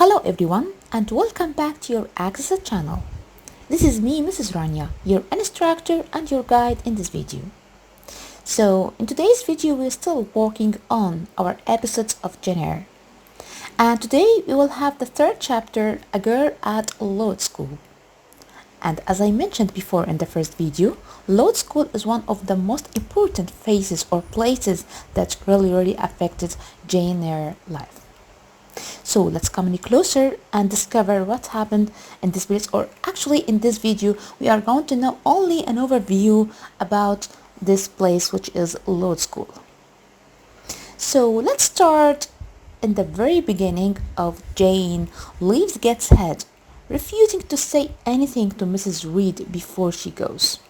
Hello everyone and welcome back to your Access channel. This is me, Mrs. Rania, your instructor and your guide in this video. So in today's video we're still working on our episodes of Eyre. And today we will have the third chapter, A Girl at Lord School. And as I mentioned before in the first video, Lord School is one of the most important phases or places that really affected Jane Eyre's life. So let's come any closer and discover what happened in this place, or actually in this video we are going to know only an overview about this place, which is Lord School. So let's start in the very beginning of Jane leaves Gateshead, refusing to say anything to Mrs. Reed before she goes.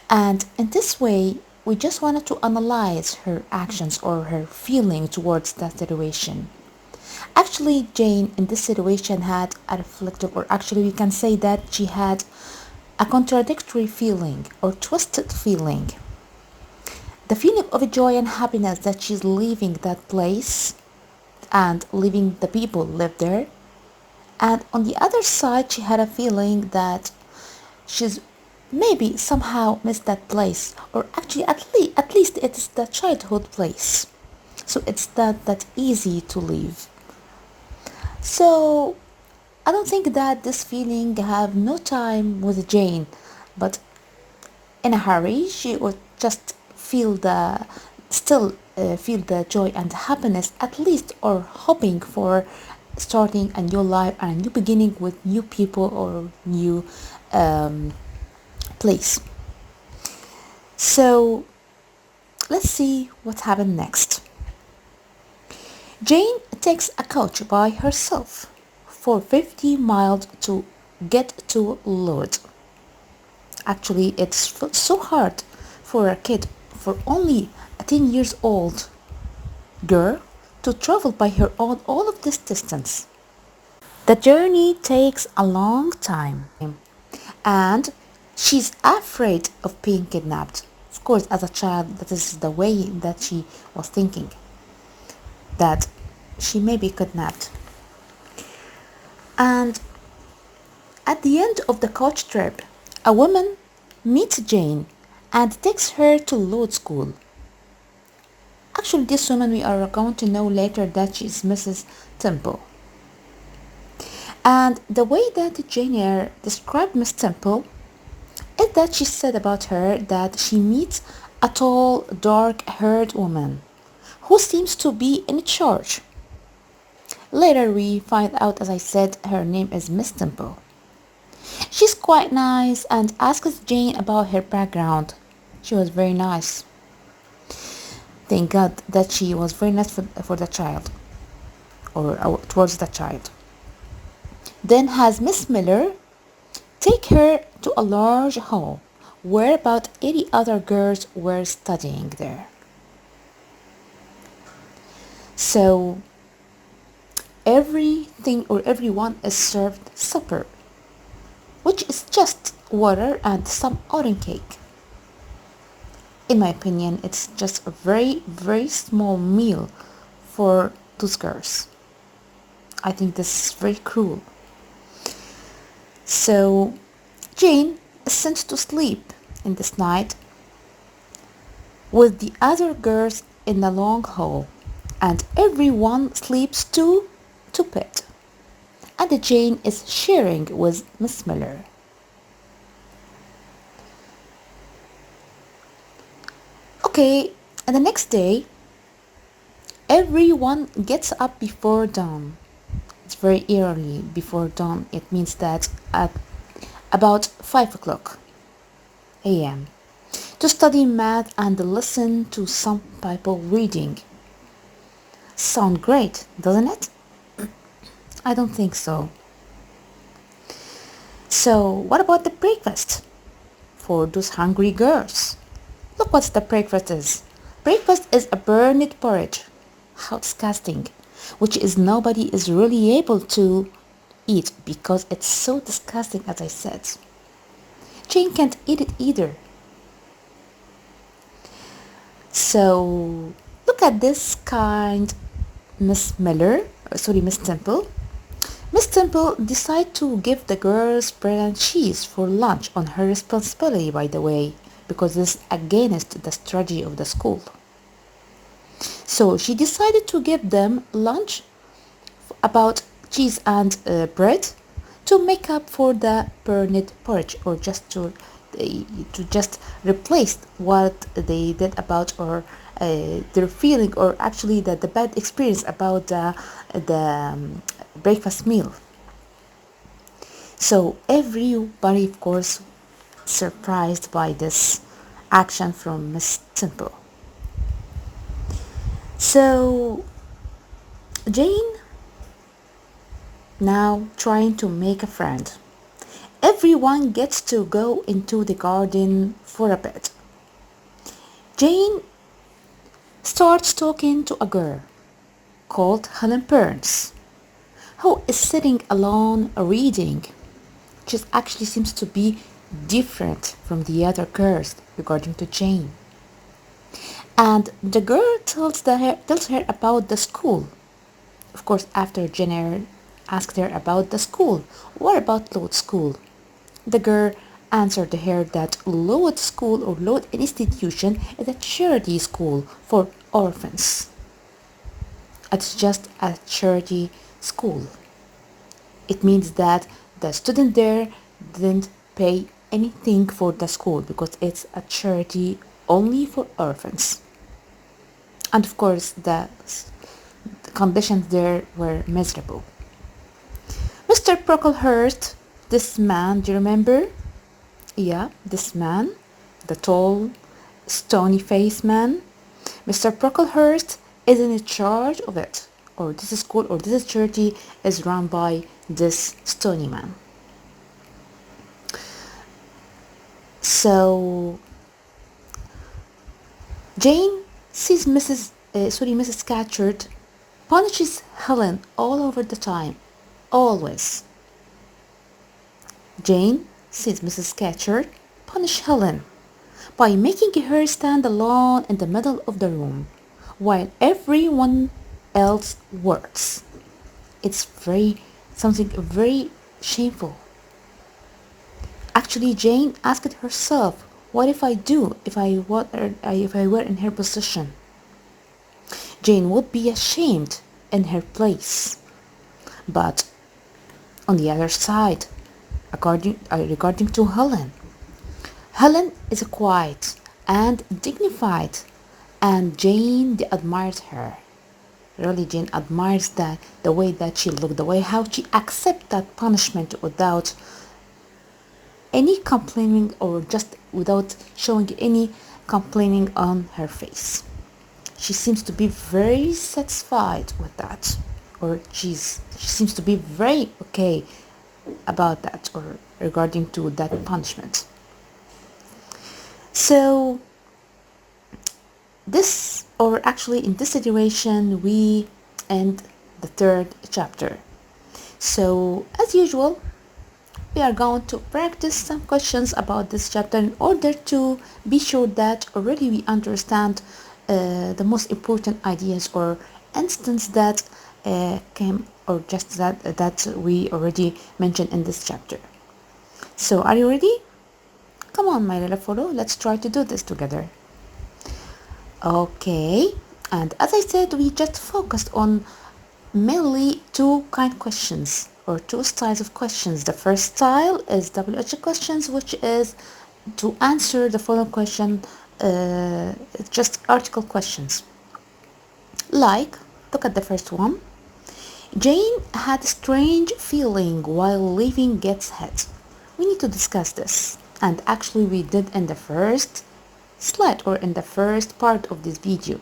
And in this way we just wanted to analyze her actions or her feeling towards that situation. Actually, Jane in this situation had a reflective, or actually we can say that she had a contradictory feeling or twisted feeling. The feeling of joy and happiness that she's leaving that place and leaving the people live there. And on the other side, she had a feeling that she's maybe somehow missed that place, or actually at least it's the childhood place. So it's that easy to leave. So I don't think that this feeling have no time with Jane, but in a hurry she would just feel the joy and happiness at least, or hoping for starting a new life and a new beginning with new people or new place. So let's see what happened next. Jane takes a coach by herself for 50 miles to get to Lord. Actually, it's so hard for a kid, for only a 10 years old girl, to travel by her own all of this distance. The journey takes a long time and she's afraid of being kidnapped. Of course, as a child, that is the way that she was thinking, that she may be kidnapped. And at the end of the coach trip, a woman meets Jane and takes her to Lord School. Actually, this woman we are going to know later that she is Mrs. Temple. And the way that Jane Eyre described Miss Temple is that she said about her that she meets a tall, dark-haired woman who seems to be in charge. Later we find out, as I said, her name is Miss Temple. She's quite nice and asks Jane about her background. She was very nice. Thank God that she was very nice for the child, or towards the child. Then has Miss Miller take her to a large hall where about 80 other girls were studying there. So everything or everyone is served supper, which is just water and some autumn cake. In my opinion, it's just a very small meal for those girls. I think this is very cruel. So Jane is sent to sleep in this night with the other girls in the long hall, and everyone sleeps to bed, and Jane is sharing with Miss Miller. Okay, and the next day everyone gets up before dawn. It's very early before dawn. It means that at about 5 o'clock a.m. to study math and listen to some Bible reading. Sound great, doesn't it? I don't think so. So what about the breakfast for those hungry girls? Look what the breakfast is. Breakfast is a burned porridge. How disgusting. Which is nobody is really able to eat because it's so disgusting, as I said. Jane can't eat it either. So look at this kind Miss Miller, Miss Temple. Miss Temple decided to give the girls bread and cheese for lunch on her responsibility, by the way, because this is against the strategy of the school. So she decided to give them lunch about cheese and bread to make up for the burned porridge, or just to just replace what they did about, or their feeling, or actually the bad experience about the breakfast meal. So everybody, of course, surprised by this action from Miss Temple. So Jane now trying to make a friend. Everyone gets to go into the garden for a bit. Jane starts talking to a girl called Helen Burns, who is sitting alone reading. She actually seems to be different from the other girls according to Jane. And the girl tells her about the school. Of course, after Jane asked her about the school, what about Lord School? The girl answered her that Lord School, or Lord Institution, is a charity school for orphans. It's just a charity school. It means that the student there didn't pay anything for the school because it's a charity only for orphans. And of course, the conditions there were miserable. Mr. Brocklehurst, this man, do you remember? Yeah, this man, the tall, stony-faced man. Mr. Brocklehurst is in charge of it, or this school, or this charity is run by this stony man. So Jane sees Mrs. Scatcherd punishes Helen all over the time, always. Jane sees Mrs. Scatcherd punish Helen by making her stand alone in the middle of the room while everyone else works. It's something very shameful. Actually, Jane asked herself, what if I do if I were in her position? Jane would be ashamed in her place. But on the other side, regarding to Helen, Helen is quiet and dignified, and Jane admires her. Really, Jane admires the way that she looked, the way how she accepts that punishment without any complaining, or just without showing any complaining on her face. She seems to be very satisfied with that, or she seems to be very okay about that, or regarding to that punishment. So this, or actually in this situation, we end the third chapter. So as usual, we are going to practice some questions about this chapter in order to be sure that already we understand the most important ideas or instance that came, or just that we already mentioned in this chapter. So are you ready? Come on, my little fellow, let's try to do this together. Okay, and as I said, we just focused on mainly two kind questions, or two styles of questions. The first style is WH questions, which is to answer the following question, just article questions. Like, look at the first one. Jane had a strange feeling while leaving Gateshead Head. We need to discuss this, and actually we did in the first slide, or in the first part of this video.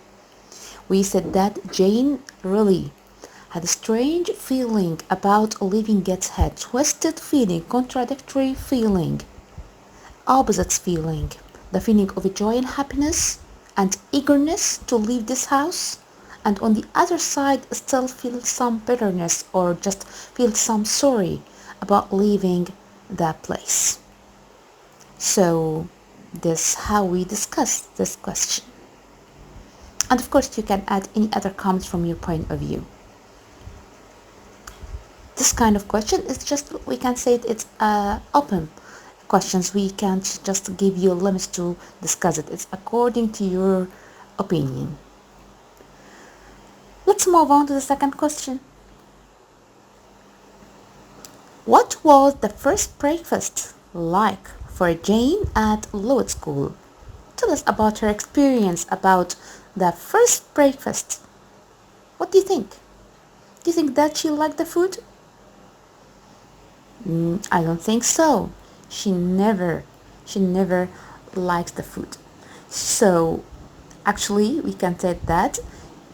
We said that Jane really had a strange feeling about leaving Gateshead Head. Twisted feeling, contradictory feeling, opposites feeling. The feeling of joy and happiness and eagerness to leave this house, and on the other side still feel some bitterness, or just feel some sorry about leaving that place. So this is how we discuss this question. And of course you can add any other comments from your point of view. this kind of question is just, we can say it's open questions. We can't just give you limits to discuss it. It's according to your opinion. Let's move on to the second question. What was the first breakfast like for Jane at Lowood School? Tell us about her experience about the first breakfast. What do you think? Do you think that she liked the food? I don't think so. She never likes the food. So actually we can say that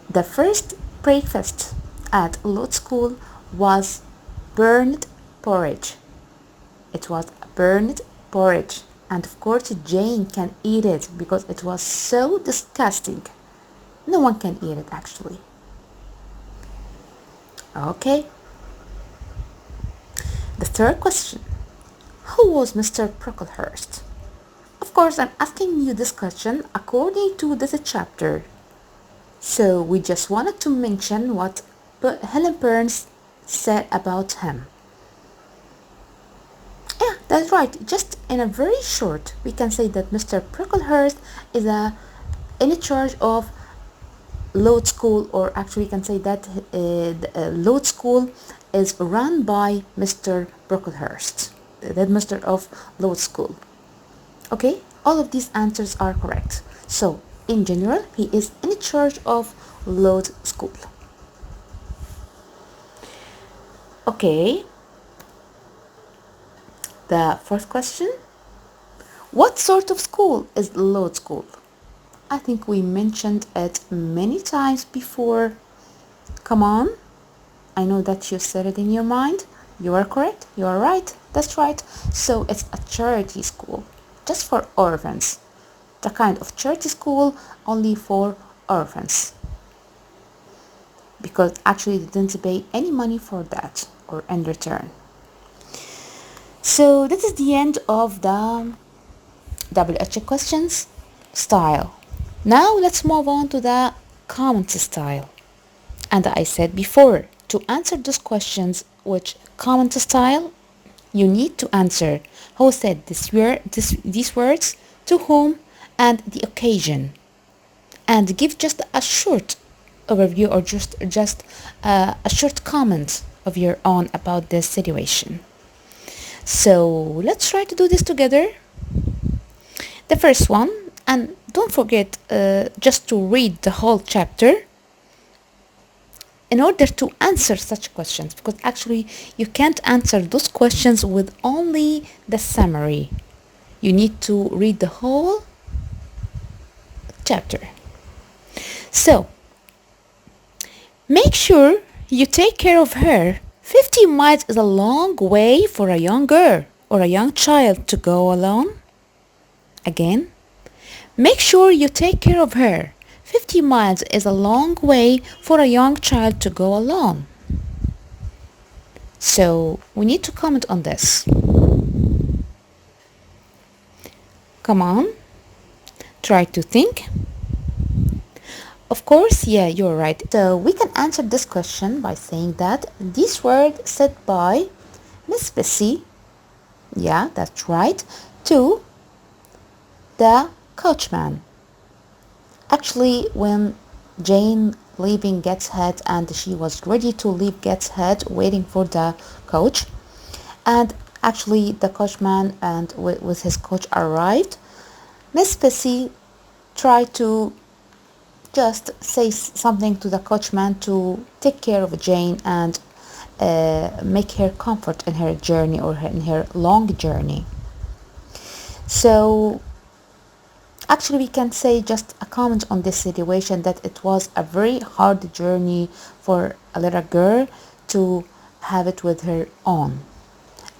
the first breakfast at Lowood School was burned porridge. It was burned porridge, and of course Jane can eat it because it was so disgusting. No one can eat it actually. Okay. The third question. Who was Mr. Brocklehurst? Of course, I'm asking you this question according to this chapter. So we just wanted to mention what Helen Burns said about him. Yeah, that's right. Just in a very short, we can say that Mr. Brocklehurst is in charge of Lowood School, or actually we can say that Lowood School is run by Mr. Brocklehurst, the headmaster of Lowood School. Okay, all of these answers are correct. So in general, he is in charge of Lowood School. Okay, the fourth question. What sort of school is Lowood School? I think we mentioned it many times before. Come on. I know that you said it in your mind. You are correct. You are right. That's right. So it's a charity school, just for orphans. The kind of charity school only for orphans. Because actually they didn't pay any money for that or in return. So this is the end of the WH questions style. Now let's move on to the comment style. And I said before, to answer those questions which comment style, you need to answer who said these words, to whom, and the occasion, and give just a short overview or just a short comment of your own about this situation. So let's try to do this together. The first one, and don't forget just to read the whole chapter in order to answer such questions, because actually you can't answer those questions with only the summary. You need to read the whole chapter. So make sure you take care of her. 50 miles is a long way for a young girl or a young child to go alone. Again, make sure you take care of her. 50 miles is a long way for a young child to go alone. So we need to comment on this. Come on, try to think. Of course, yeah, you're right. So we can answer this question by saying that this word said by Miss Bessie, yeah, that's right, to the coachman. Actually, when Jane leaving Gateshead and she was ready to leave Gateshead waiting for the coach, and actually the coachman and with his coach arrived, Miss Bessie tried to just say something to the coachman to take care of Jane and make her comfort in her journey or in her long journey. So actually we can say just a comment on this situation, that it was a very hard journey for a little girl to have it with her own,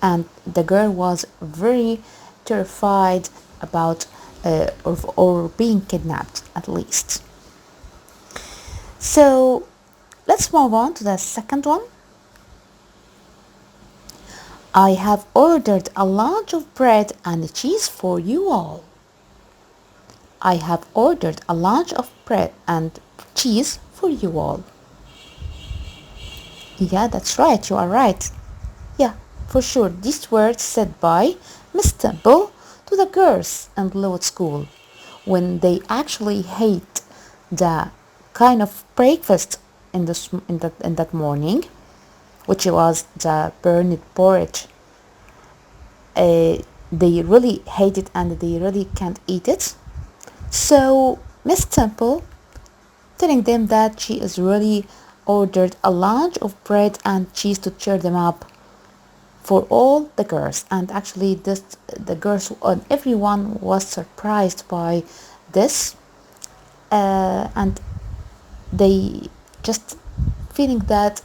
and the girl was very terrified about or being kidnapped at least. So let's move on to the second one. I have ordered a lunch of bread and cheese for you all. I have ordered a lunch of bread and cheese for you all. Yeah, that's right, you are right. Yeah, for sure, these words said by Miss Temple to the girls in Lowood School when they actually hate the kind of breakfast in that morning, which was the burned porridge. They really hate it and they really can't eat it. So Miss Temple telling them that she is really ordered a lunch of bread and cheese to cheer them up for all the girls. And actually the girls and everyone was surprised by this, and they just feeling that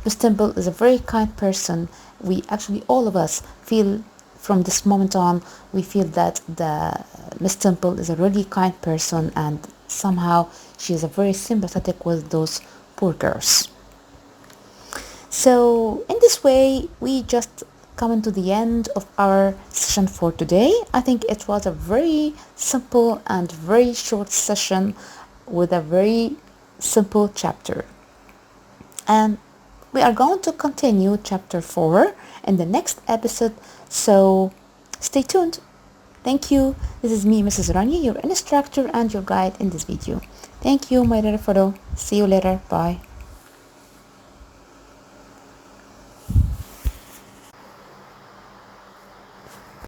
Miss Temple is a very kind person. We actually, all of us, feel from this moment on, we feel that the Miss Temple is a really kind person, and somehow she is a very sympathetic with those poor girls. So in this way, we just come to the end of our session for today. I think it was a very simple and very short session with a very simple chapter. And we are going to continue chapter 4 in the next episode, so stay tuned. Thank you. This is me, Mrs. Rania, your instructor and your guide in this video. Thank you, my little photo. See you later. Bye.